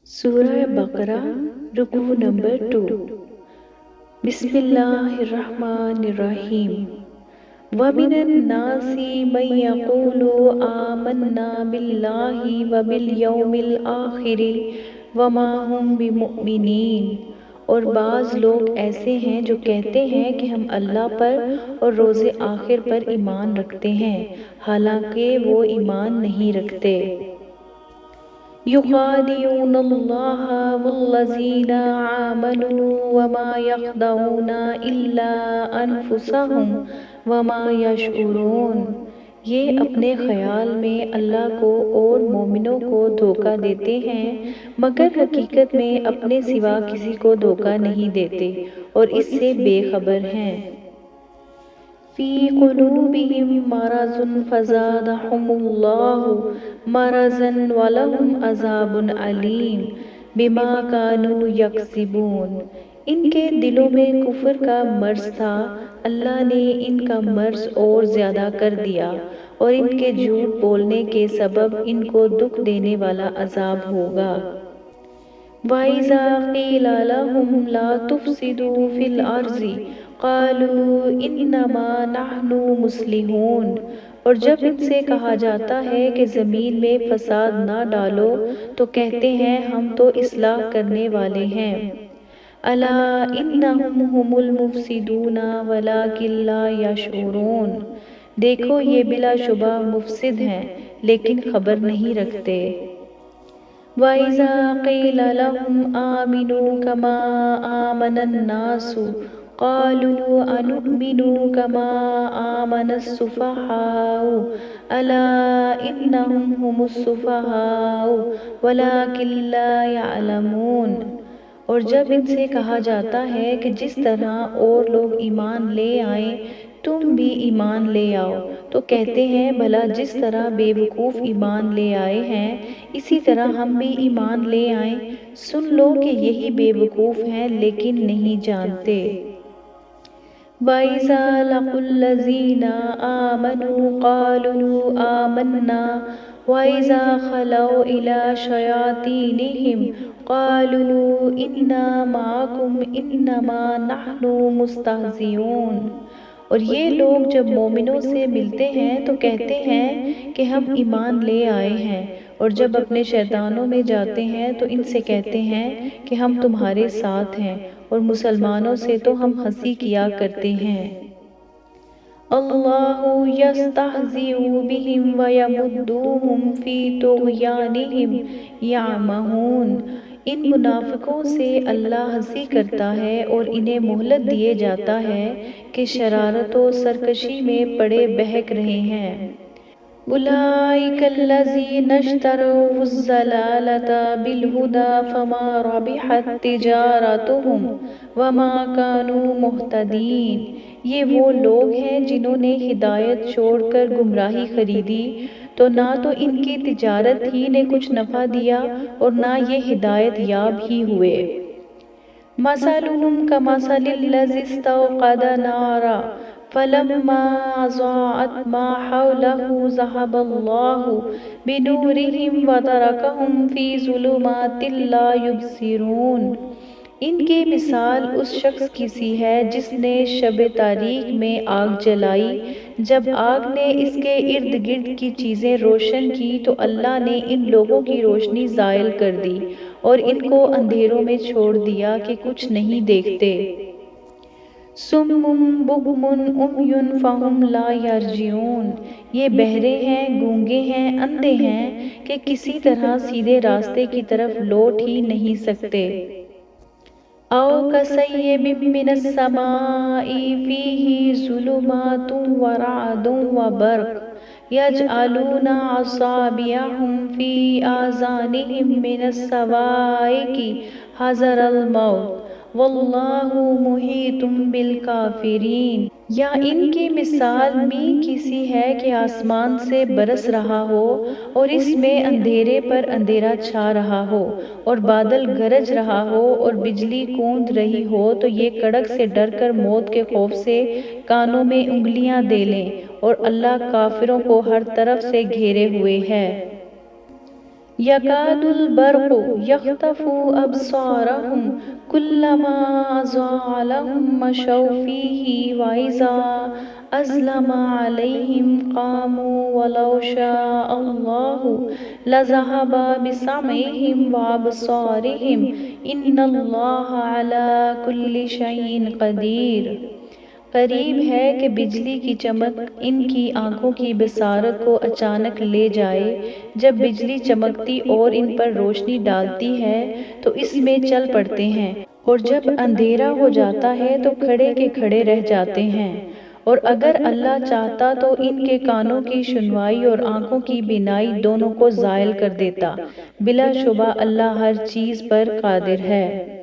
سورہ بقرہ رکوع نمبر 2۔ بسم اللہ الرحمن الرحیم۔ وَمِنَ النَّاسِ مَن يَقُولُ آمَنَّا بِاللَّهِ وَبِالْيَوْمِ الْآخِرِ وَمَا هُمْ بِمُؤْمِنِينَ، اور بعض لوگ ایسے ہیں جو کہتے ہیں کہ ہم اللہ پر اور روز آخر پر ایمان رکھتے ہیں، حالانکہ وہ ایمان نہیں رکھتے۔ يخادعون اللہ والذین آمنوا وما يخدعون الا انفسهم وما يشعرون۔ یہ اپنے خیال میں اللہ کو اور مومنوں کو دھوکہ دیتے ہیں، مگر حقیقت میں اپنے سوا کسی کو دھوکہ نہیں دیتے اور اس سے بے خبر ہیں۔ فی قلوبہم مرض فزادہم اللہ مرضا ولہم عذاب علیم بما کانوا یکسبون۔ ان کے دلوں میں کفر کا مرض تھا، اللہ نے ان کا مرض اور زیادہ کر دیا، اور ان کے جھوٹ بولنے کے سبب ان کو دکھ دینے والا عذاب ہوگا۔ وَإِذَا قِيلَ لَهُمْ لَا تُفْسِدُوا فِي الْأَرْضِ قَالُوا إِنَّمَا نَحْنُ مُصْلِحُونَ، اور جب ان سے کہا جاتا ہے کہ زمین میں فساد نہ ڈالو تو کہتے ہیں ہم تو اصلاح کرنے والے ہیں۔ أَلَا إِنَّهُمْ هُمُ الْمُفْسِدُونَ وَلَٰكِن لَّا يَشْعُرُونَ، دیکھو یہ بلا شبہ مفسد ہیں لیکن خبر نہیں رکھتے۔ وَإِذَا قِيلَ لَهُمْ آمِنُوا كَمَا آمَنَ النَّاسُ قَالُوا أَنُؤْمِنُ كَمَا آمَنَ السُّفَهَاءُ أَلَا إِنَّهُمْ هُمُ السُّفَهَاءُ وَلَٰكِن لَّا يَعْلَمُونَ، اور جب ان سے کہا جاتا ہے کہ جس طرح اور لوگ ایمان لے آئیں تم بھی ایمان لے آؤ، تو کہتے ہیں بھلا جس طرح بے وقوف ایمان لے آئے ہیں اسی طرح ہم بھی ایمان لے آئیں۔ سن لو کہ یہی بے وقوف ہیں لیکن نہیں جانتے۔ وَإِذَا لَقُوا الَّذِينَ آمَنُوا قَالُوا آمَنَّا وَإِذَا خَلَوْا إِلَىٰ شَيَاطِينِهِمْ قَالُوا إِنَّا مَعَكُمْ إِنَّمَا نَحْنُ مُسْتَهْزِئُونَ، اور یہ لوگ جب مومنوں سے ملتے ہیں تو کہتے ہیں کہ ہم ایمان لے آئے ہیں، اور جب اپنے شیطانوں میں جاتے ہیں تو ان سے کہتے ہیں کہ ہم تمہارے ساتھ ہیں، اور مسلمانوں سے تو ہم ہنسی کیا کرتے ہیں۔ اللہ یستہزئ بہم ویمدہم فی طغیانہم یعمہون، ان منافقوں سے اللہ ہنسی کرتا ہے اور انہیں مہلت دیے جاتا ہے کہ شرارت و سرکشی میں پڑے بہک رہے ہیں۔ اولئک الذین اشتروا الضلالۃ بالہدی فما ربحت تجارتہم وما کانوا مہتدین، یہ وہ لوگ ہیں جنہوں نے ہدایت چھوڑ کر گمراہی خریدی، تو نہ تو ان کی تجارت ہی نے کچھ نفع دیا اور نہ یہ ہدایت یاب ہی ہوئے۔ مثلهم كمثل الذي استوقد نارا فلما أضاءت ما حوله ذهب الله بنورهم وتركهم في ظلمات لا يبصرون۔ ان کی مثال اس شخص کی سی ہے جس نے شب تاریک میں آگ جلائی، جب آگ نے اس کے ارد گرد کی چیزیں روشن کی تو اللہ نے ان لوگوں کی روشنی زائل کر دی اور ان کو اندھیروں میں چھوڑ دیا کہ کچھ نہیں دیکھتے۔ صم بکم عمی فہم لا یرجعون، یہ بہرے ہیں، گونگے ہیں، اندھے ہیں کہ کسی طرح سیدھے راستے کی طرف لوٹ ہی نہیں سکتے۔ او کصیب من السماء فیہ ظلمات ورعد وبرق یجعلون اصابعهم فی آذانہم من الصواعق حذر الموت واللہ محیط بالکافرین، یا ان کی مثال میغ کی سی ہے کہ آسمان سے برس رہا ہو اور اس میں اندھیرے پر اندھیرا چھا رہا ہو اور بادل گرج رہا ہو اور بجلی کوند رہی ہو تو یہ کڑک سے ڈر کر موت کے خوف سے کانوں میں انگلیاں دے لیں، اور اللہ کافروں کو ہر طرف سے گھیرے ہوئے ہے۔ يكاد البرق يخطف أبصارهم كلما أضاء لهم مشوا فيه وإذا أظلم عليهم قاموا ولو شاء الله لذهب بسمعهم وأبصارهم إن الله على كل شيء قدير۔ قریب ہے کہ بجلی کی چمک ان کی آنکھوں کی بصارت کو اچانک لے جائے۔ جب بجلی چمکتی اور ان پر روشنی ڈالتی ہے تو اس میں چل پڑتے ہیں، اور جب اندھیرا ہو جاتا ہے تو کھڑے کے کھڑے رہ جاتے ہیں۔ اور اگر اللہ چاہتا تو ان کے کانوں کی سنوائی اور آنکھوں کی بینائی دونوں کو زائل کر دیتا۔ بلا شبہ اللہ ہر چیز پر قادر ہے۔